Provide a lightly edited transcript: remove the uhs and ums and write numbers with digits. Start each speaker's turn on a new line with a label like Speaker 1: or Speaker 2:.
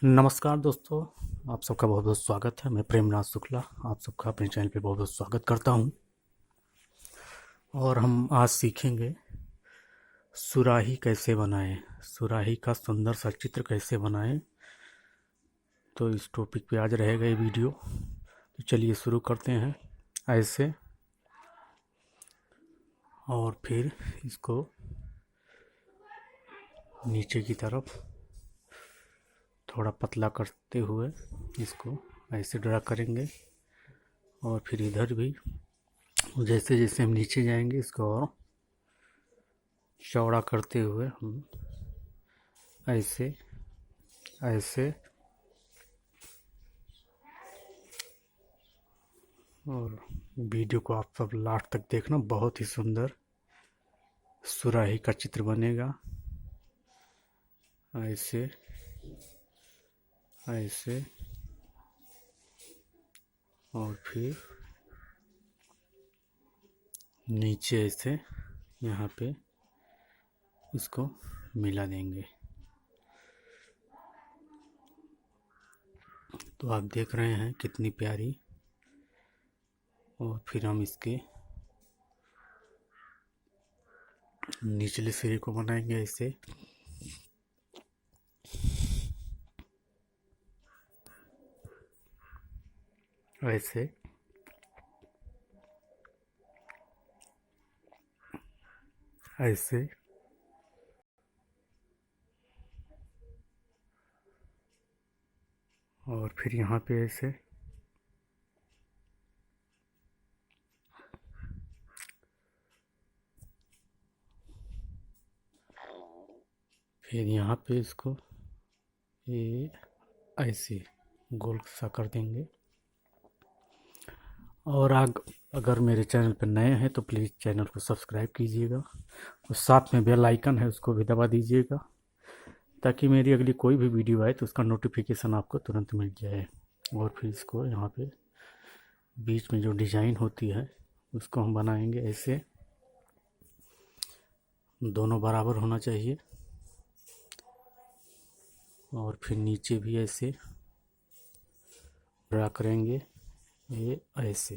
Speaker 1: नमस्कार दोस्तों, आप सबका बहुत बहुत स्वागत है। मैं प्रेमनाथ शुक्ला आप सबका अपने चैनल पे बहुत बहुत स्वागत करता हूं। और हम आज सीखेंगे सुराही कैसे बनाएं, सुराही का सुंदर सा चित्र कैसे बनाएं। तो इस टॉपिक पे आज रहेगा ये वीडियो। तो चलिए शुरू करते हैं। ऐसे और फिर इसको नीचे की तरफ थोड़ा पतला करते हुए इसको ऐसे ड्रा करेंगे। और फिर इधर भी जैसे जैसे हम नीचे जाएंगे इसको और चौड़ा करते हुए हम ऐसे ऐसे और वीडियो को आप सब लास्ट तक देखना। बहुत ही सुंदर सुराही का चित्र बनेगा। ऐसे ऐसे और फिर नीचे ऐसे यहाँ पे इसको मिला देंगे। तो आप देख रहे हैं कितनी प्यारी। और फिर हम इसके निचले सिरे को बनाएंगे ऐसे ऐसे ऐसे और फिर यहाँ पे ऐसे फिर यहाँ पे इसको ये ऐसे गोल सा कर देंगे। और अगर मेरे चैनल पर नए हैं तो प्लीज़ चैनल को सब्सक्राइब कीजिएगा और साथ में बेल आइकन है उसको भी दबा दीजिएगा, ताकि मेरी अगली कोई भी वीडियो आए तो उसका नोटिफिकेशन आपको तुरंत मिल जाए। और फिर इसको यहाँ पे बीच में जो डिज़ाइन होती है उसको हम बनाएंगे ऐसे, दोनों बराबर होना चाहिए। और फिर नीचे भी ऐसे ड्रा करेंगे ये ऐसे।